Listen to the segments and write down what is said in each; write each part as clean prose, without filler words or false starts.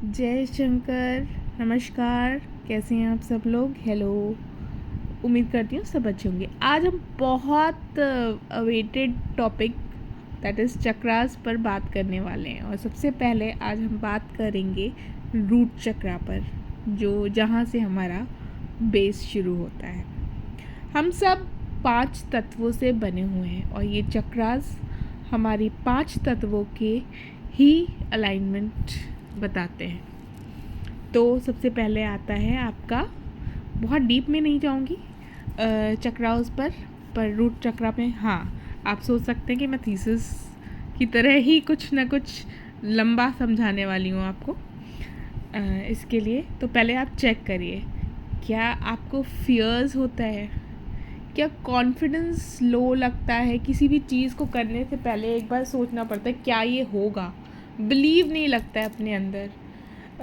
जय शंकर। नमस्कार, कैसे हैं आप सब लोग? हेलो। उम्मीद करती हूँ सब अच्छे होंगे। आज हम बहुत awaited topic that is chakras पर बात करने वाले हैं। और सबसे पहले आज हम बात करेंगे रूट चक्रा पर, जो जहाँ से हमारा बेस शुरू होता है। हम सब 5 तत्वों से बने हुए हैं और ये चक्रास हमारी 5 तत्वों के ही अलाइनमेंट बताते हैं। तो सबसे पहले आता है आपका, बहुत डीप में नहीं जाऊंगी चक्रास पर रूट चक्रा पे। हाँ, आप सोच सकते हैं कि मैं थीसिस की तरह ही कुछ ना कुछ लंबा समझाने वाली हूँ आपको। इसके लिए तो पहले आप चेक करिए, क्या आपको फियर्स होता है? क्या कॉन्फिडेंस लो लगता है? किसी भी चीज़ को करने से पहले एक बार सोचना पड़ता है क्या ये होगा। बिलीव नहीं लगता है अपने अंदर।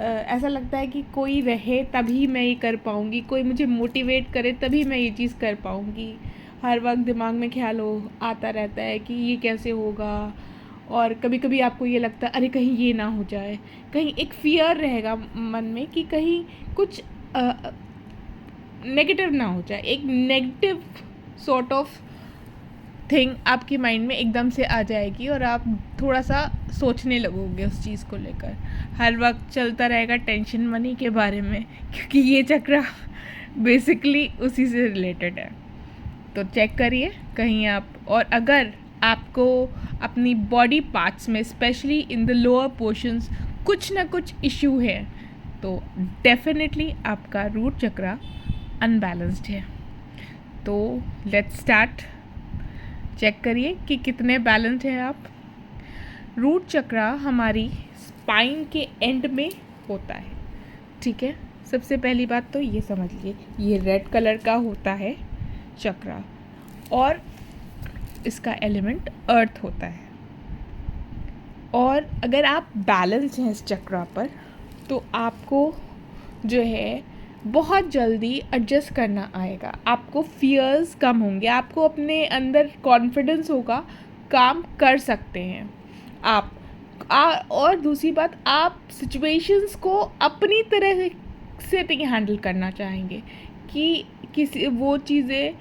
ऐसा लगता है कि कोई रहे तभी मैं ये कर पाऊँगी, कोई मुझे मोटिवेट करे तभी मैं ये चीज़ कर पाऊँगी। हर वक्त दिमाग में ख्याल आता रहता है कि ये कैसे होगा। और कभी कभी आपको ये लगता है अरे कहीं ये ना हो जाए, कहीं एक फियर रहेगा मन में कि कहीं कुछ नेगेटिव ना हो जाए। एक नेगेटिव सॉर्ट ऑफ थिंग आपकी माइंड में एकदम से आ जाएगी और आप थोड़ा सा सोचने लगोगे उस चीज़ को लेकर। हर वक्त चलता रहेगा टेंशन मनी के बारे में, क्योंकि ये चक्र बेसिकली उसी से रिलेटेड है। तो चेक करिए कहीं आप, और अगर आपको अपनी बॉडी पार्ट्स में specially in the lower portions कुछ ना कुछ इश्यू है तो डेफिनेटली आपका रूट चक्रा अनबैलेंस्ड है। तो लेट्स स्टार्ट। चेक करिए कि कितने बैलेंस्ड हैं आप। रूट चक्रा हमारी स्पाइन के एंड में होता है, ठीक है। सबसे पहली बात तो ये समझ लीजिए, ये रेड कलर का होता है चक्रा और इसका एलिमेंट अर्थ होता है। और अगर आप बैलेंस हैं इस चक्रा पर तो आपको जो है बहुत जल्दी एडजस्ट करना आएगा। आपको फियर्स कम होंगे, आपको अपने अंदर कॉन्फिडेंस होगा, काम कर सकते हैं आप। और दूसरी बात, आप सिचुएशंस को अपनी तरह से नहीं हैंडल करना चाहेंगे कि किसी वो चीज़ें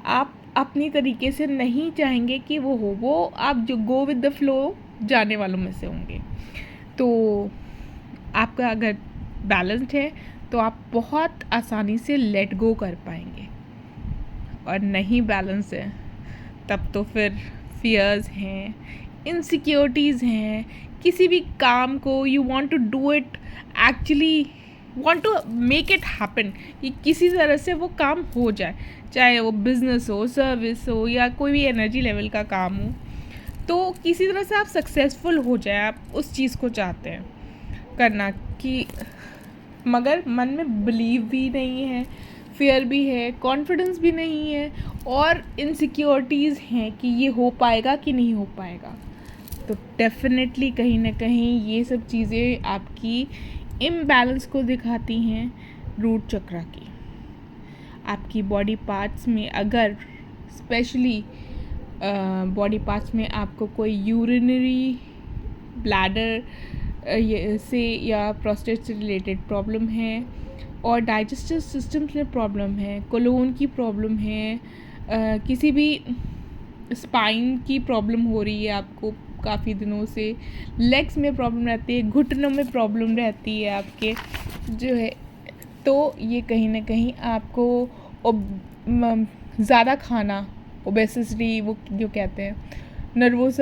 आप अपनी तरीके से नहीं चाहेंगे कि वो आप जो गो विद द फ्लो जाने वालों में से होंगे। तो आपका अगर बैलेंस्ड है तो आप बहुत आसानी से लेट गो कर पाएंगे। और नहीं बैलेंस है तब तो फिर फियर्स हैं, इनसिक्योरिटीज़ हैं। किसी भी काम को you want to do it, actually want to make it happen, कि किसी तरह से वो काम हो जाए, चाहे वो बिजनेस हो, सर्विस हो, या कोई भी एनर्जी लेवल का काम हो। तो किसी तरह से आप सक्सेसफुल हो जाए, आप उस चीज़ को चाहते हैं करना, कि मगर मन में बिलीव भी नहीं है, फियर भी है, कॉन्फिडेंस भी नहीं है, और इनसिक्योरिटीज़ हैं कि ये हो पाएगा कि नहीं हो पाएगा। तो डेफिनेटली कहीं ना कहीं ये सब चीज़ें आपकी इम्बैलेंस को दिखाती हैं रूट चक्रा की। आपकी बॉडी पार्ट्स में अगर स्पेशली बॉडी पार्ट्स में आपको कोई यूरिनरी ब्लैडर से या प्रोस्टेट से रिलेटेड प्रॉब्लम है, और डाइजेस्टिव सिस्टम्स में प्रॉब्लम है, कोलोन की प्रॉब्लम है, किसी भी स्पाइन की प्रॉब्लम हो रही है आपको काफ़ी दिनों से, लेग्स में प्रॉब्लम रहती है, घुटनों में प्रॉब्लम रहती है आपके जो है, तो ये कहीं ना कहीं आपको ज़्यादा खाना, ओबेसिटी वो जो कहते हैं, नर्वस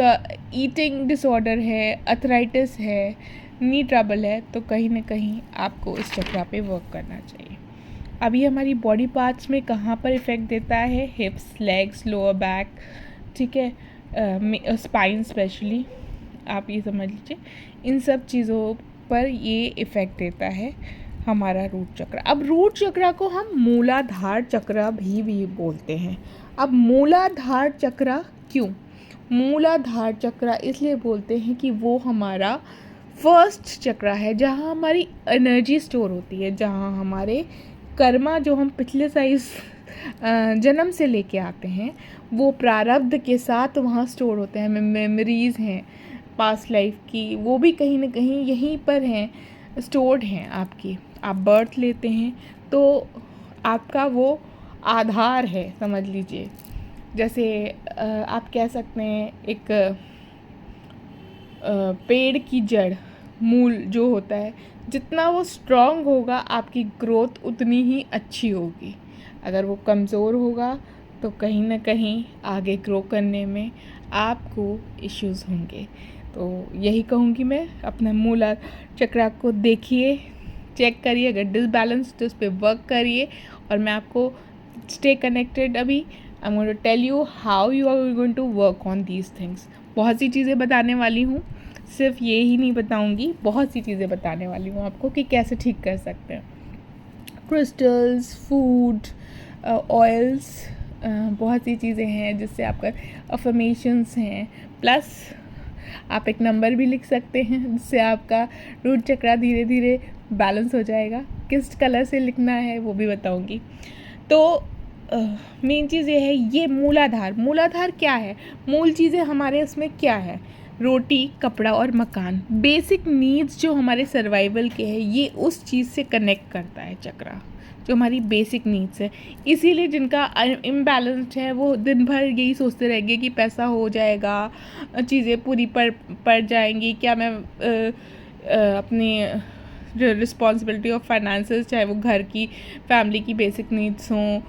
ईटिंग डिसऑर्डर है, अर्थराइटिस है, नी ट्रबल है, तो कहीं ना कहीं आपको इस चक्रा पे वर्क करना चाहिए। अभी हमारी बॉडी पार्ट्स में कहाँ पर इफ़ेक्ट देता है? हिप्स, लेग्स, लोअर बैक, ठीक है, स्पाइन स्पेशली, आप ये समझ लीजिए इन सब चीज़ों पर ये इफ़ेक्ट देता है हमारा रूट चक्र। अब रूट चक्र को हम मूलाधार चक्र भी बोलते हैं। अब मूलाधार चक्र क्यों? मूलाधार चक्र इसलिए बोलते हैं कि वो हमारा फर्स्ट चक्र है, जहाँ हमारी एनर्जी स्टोर होती है, जहाँ हमारे कर्मा जो हम पिछले साइज जन्म से लेके आते हैं वो प्रारब्ध के साथ वहाँ स्टोर होते हैं। मेमोरीज़ हैं पास्ट लाइफ की, वो भी कहीं ना कहीं यहीं पर हैं स्टोर्ड हैं आपकी। आप बर्थ लेते हैं तो आपका वो आधार है, समझ लीजिए। जैसे आप कह सकते हैं एक पेड़ की जड़, मूल जो होता है, जितना वो स्ट्रॉन्ग होगा आपकी ग्रोथ उतनी ही अच्छी होगी। अगर वो कमज़ोर होगा तो कहीं ना कहीं आगे ग्रो करने में आपको इश्यूज़ होंगे। तो यही कहूँगी मैं, अपना मूलाधार चक्र को देखिए, चेक करिए, अगर डिसबैलेंस्ड उस पर वर्क करिए। और मैं आपको स्टे कनेक्टेड, अभी I am going to tell you how you are going to work on these things. बहुत सी चीज़ें बताने वाली हूँ, सिर्फ ये ही नहीं बताऊँगी, बहुत सी चीज़ें बताने वाली हूँ आपको कि कैसे ठीक कर सकते हैं। क्रिस्टल्स, फूड, ऑयल्स, बहुत सी चीज़ें हैं जिससे आपका अफर्मेशंस हैं। प्लस आप एक नंबर भी लिख सकते हैं जिससे आपका रूट चक्र धीरे धीरे बैलेंस हो जाएगा। किस कलर से लिखना है वो भी बताऊंगी। तो मेन चीज़ ये है, ये मूलाधार क्या है, मूल चीज़ें हमारे उसमें क्या है, रोटी, कपड़ा और मकान। बेसिक नीड्स जो हमारे सर्वाइवल के हैं, ये उस चीज़ से कनेक्ट करता है चक्रा, जो हमारी बेसिक नीड्स है। इसीलिए जिनका इम्बैलेंस्ड है वो दिन भर यही सोचते रहेंगे कि पैसा हो जाएगा, चीज़ें पूरी पड़ जाएंगी, क्या मैं अपनी जो रिस्पॉन्सिबिलिटी ऑफ फाइनेंसेस, चाहे वो घर की, फैमिली की बेसिक नीड्स हों,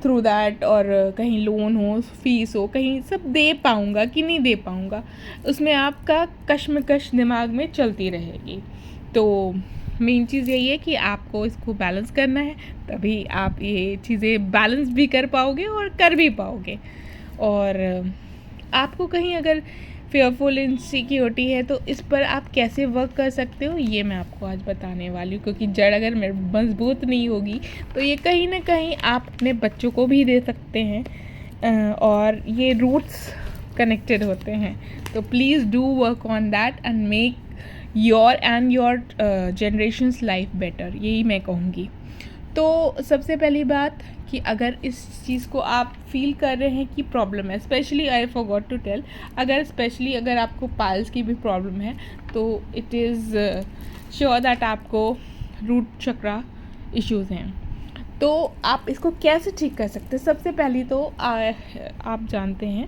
थ्रू दैट, और कहीं लोन हो, फीस हो, कहीं सब दे पाऊँगा कि नहीं दे पाऊँगा, उसमें आपका कश्मकश दिमाग में चलती रहेगी। तो मेन चीज़ यही है कि आपको इसको बैलेंस करना है, तभी आप ये चीज़ें बैलेंस भी कर पाओगे और कर भी पाओगे। और आपको कहीं अगर फेयरफुल इनसिक्योरिटी है तो इस पर आप कैसे वर्क कर सकते हो, ये मैं आपको आज बताने वाली हूँ। क्योंकि जड़ अगर मजबूत नहीं होगी तो ये कहीं ना कहीं आप अपने बच्चों को भी दे सकते हैं, और ये रूट्स कनेक्टेड होते हैं। तो please do work on that and make your generations life better, यही मैं कहूँगी। तो सबसे पहली बात कि अगर इस चीज़ को आप फील कर रहे हैं कि प्रॉब्लम है, specially I forgot to tell, अगर आपको पाइल्स की भी प्रॉब्लम है तो इट इज़ श्योर दैट आपको रूट चक्रा इश्यूज़ हैं। तो आप इसको कैसे ठीक कर सकते हैं? सबसे पहली तो आप जानते हैं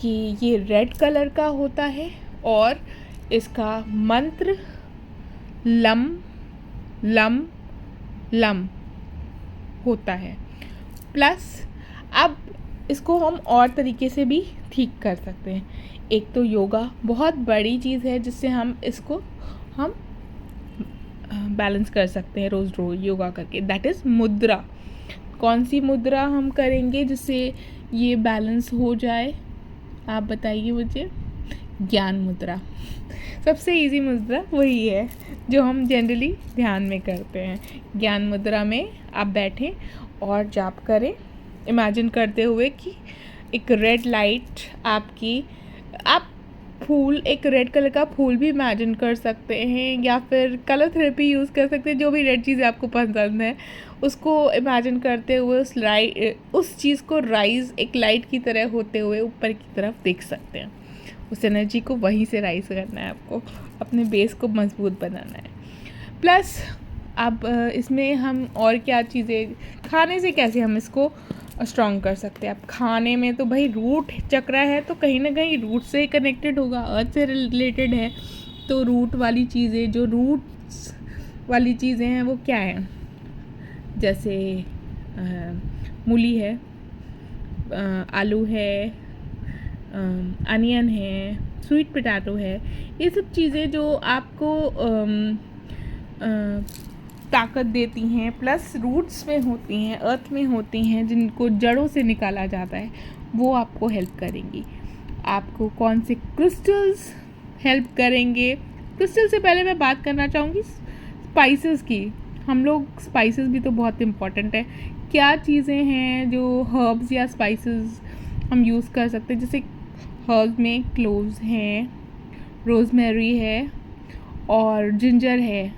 कि ये रेड कलर का होता है और इसका मंत्र लम लम लम होता है। प्लस अब इसको हम और तरीके से भी ठीक कर सकते हैं। एक तो योगा बहुत बड़ी चीज़ है जिससे हम इसको बैलेंस कर सकते हैं रोज़ योगा करके, दैट इज़ मुद्रा। कौन सी मुद्रा हम करेंगे जिससे ये बैलेंस हो जाए, आप बताइए मुझे। ज्ञान मुद्रा सबसे इजी मुद्रा वही है जो हम जनरली ध्यान में करते हैं। ज्ञान मुद्रा में आप बैठें और जाप करें, इमेजिन करते हुए कि एक रेड लाइट आपकी, आप फूल, एक रेड कलर का फूल भी इमेजिन कर सकते हैं, या फिर कलर थेरेपी यूज़ कर सकते हैं। जो भी रेड चीज़ आपको पसंद है उसको इमेजिन करते हुए उस चीज़ को राइज एक लाइट की तरह होते हुए ऊपर की तरफ देख सकते हैं। उस एनर्जी को वहीं से राइज करना है, आपको अपने बेस को मजबूत बनाना है। प्लस अब इसमें हम और क्या चीज़ें, खाने से कैसे हम इसको स्ट्रॉन्ग कर सकते हैं। अब खाने में तो भाई रूट चक्र है तो कहीं ना कहीं रूट से कनेक्टेड होगा, अर्थ से रिलेटेड है। तो रूट वाली चीज़ें, जो रूट्स वाली चीज़ें हैं वो क्या हैं, जैसे मूली है, आलू है, अनियन है, स्वीट पोटैटो है, ये सब चीज़ें जो आपको ताकत देती हैं, प्लस रूट्स में होती हैं, अर्थ में होती हैं, जिनको जड़ों से निकाला जाता है, वो आपको हेल्प करेंगी। आपको कौन से क्रिस्टल्स हेल्प करेंगे? क्रिस्टल से पहले मैं बात करना चाहूँगी स्पाइसेस की। हम लोग स्पाइसेस भी तो बहुत इम्पॉर्टेंट है। क्या चीज़ें हैं जो हर्ब्स या स्पाइसेस हम यूज़ कर सकते हैं? जैसे हर्ब्स में क्लोव्स हैं, रोज़मेरी है और जिंजर है,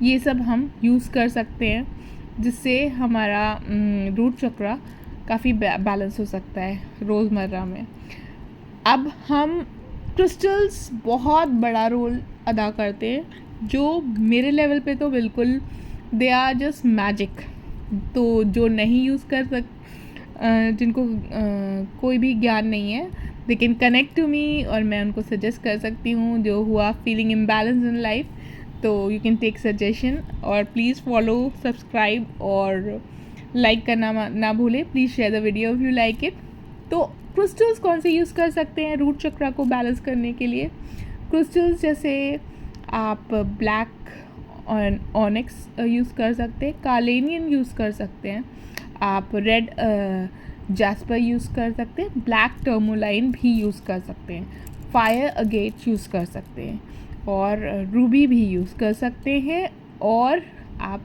ये सब हम यूज़ कर सकते हैं, जिससे हमारा रूट चक्र काफ़ी बैलेंस हो सकता है रोज़मर्रा में। अब हम क्रिस्टल्स बहुत बड़ा रोल अदा करते हैं जो मेरे लेवल पे तो बिल्कुल दे आर जस्ट मैजिक। तो जो नहीं यूज़ कर जिनको कोई भी ज्ञान नहीं है, they can connect to me और मैं उनको सजेस्ट कर सकती हूँ। जो हुआ फीलिंग इम्बैलेंस इन लाइफ, तो यू कैन टेक सजेशन। और प्लीज़ फॉलो, सब्सक्राइब और लाइक करना ना भूलें। Please share the video if you like it. तो क्रिस्टल्स कौन से यूज़ कर सकते हैं रूट चक्रा को बैलेंस करने के लिए? क्रिस्टल्स जैसे आप ब्लैक ऑनिक्स यूज़ कर सकते हैं, कार्नेलियन यूज़ कर सकते हैं, आप रेड जैस्पर यूज़ कर सकते हैं, ब्लैक टर्मोलाइन भी यूज़ कर सकते हैं, फायर अगेट यूज़ कर सकते हैं और रूबी भी यूज़ कर सकते हैं। और आप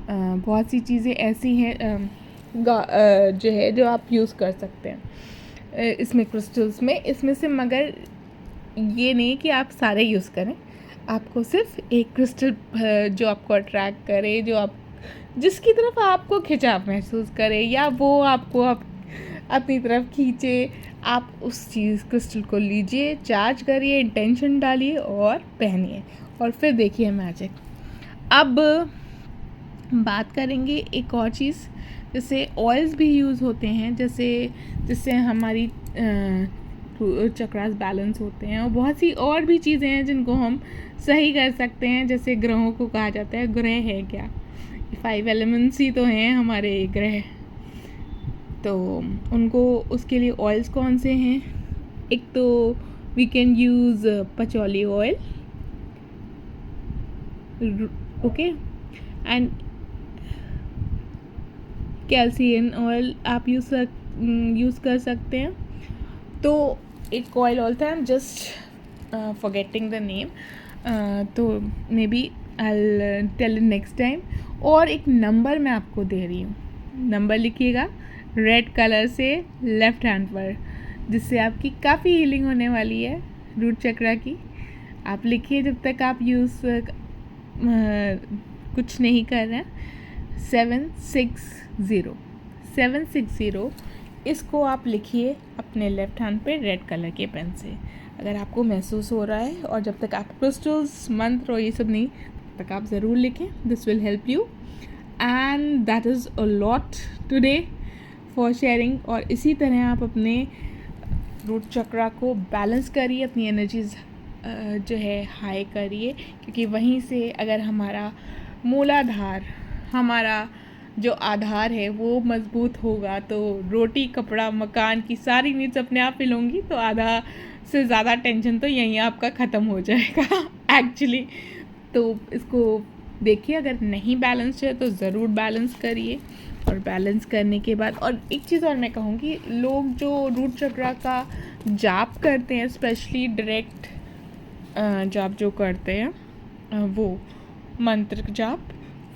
बहुत सी चीज़ें ऐसी हैं जो है जो आप यूज़ कर सकते हैं इसमें क्रिस्टल्स में। इसमें से मगर ये नहीं कि आप सारे यूज़ करें, आपको सिर्फ एक क्रिस्टल जो आपको अट्रैक्ट करे, जो आप जिसकी तरफ आपको खिंचाव महसूस करे या वो आपको अपनी तरफ खींचे, आप उस चीज़ क्रिस्टल को लीजिए, चार्ज करिए, इंटेंशन डालिए और पहनिए और फिर देखिए मैजिक। अब बात करेंगे एक और चीज़, जैसे ऑयल्स भी यूज़ होते हैं, जिससे हमारी चक्रास बैलेंस होते हैं। और बहुत सी और भी चीज़ें हैं जिनको हम सही कर सकते हैं। जैसे ग्रहों को कहा जाता है, ग्रह है क्या, 5 एलिमेंट्स ही तो हैं हमारे ग्रह, तो उनको उसके लिए ऑयल्स कौन से हैं? एक तो we can use patchouli oil, okay, and calcium oil आप यूज़ कर सकते हैं। तो एक ऑयल होता है, जस्ट फॉरगेटिंग द नेम, तो maybe I tell next time. और एक नंबर मैं आपको दे रही हूँ, नंबर लिखिएगा रेड कलर से लेफ़्ट हैंड पर, जिससे आपकी काफ़ी हीलिंग होने वाली है रूट चक्रा की। आप लिखिए जब तक आप कुछ नहीं कर रहे हैं। 760 इसको आप लिखिए अपने लेफ़्ट हैंड पे रेड कलर के पेन से, अगर आपको महसूस हो रहा है। और जब तक आप क्रिस्टल्स, मंत्र और ये सब नहीं, तब तक आप ज़रूर लिखें। This will help you and that is a lot today for sharing. और इसी तरह आप अपने रूट चक्रा को बैलेंस करिए, अपनी एनर्जीज़ जो है हाई करिए, क्योंकि वहीं से अगर हमारा मूलाधार, हमारा जो आधार है वो मज़बूत होगा, तो रोटी, कपड़ा, मकान की सारी नीड्स अपने आप फिल होंगी। तो आधा से ज़्यादा टेंशन तो यहीं आपका ख़त्म हो जाएगा एक्चुअली। तो इसको देखिए, अगर नहीं बैलेंस है तो ज़रूर बैलेंस करिए। और बैलेंस करने के बाद, और एक चीज़ और मैं कहूँगी, लोग जो रूट चक्रा का जाप करते हैं, स्पेशली डायरेक्ट जाप जो करते हैं, वो मंत्र जाप,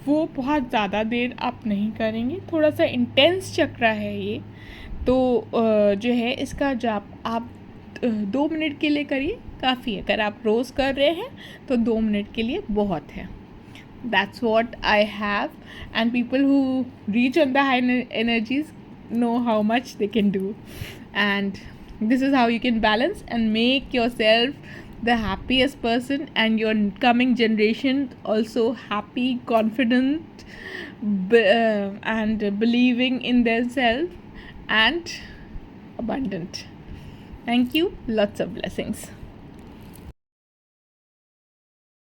वो बहुत ज़्यादा देर आप नहीं करेंगे। थोड़ा सा इंटेंस चक्रा है ये, तो जो है इसका जाप आप 2 मिनट के लिए करिए, काफ़ी है। अगर आप रोज़ कर रहे हैं तो 2 मिनट के लिए बहुत है। That's what I have, and people who reach on the high energies know how much they can do, and this is how you can balance and make yourself the happiest person and your coming generation also happy, confident, and believing in themselves and abundant. Thank you. Lots of blessings.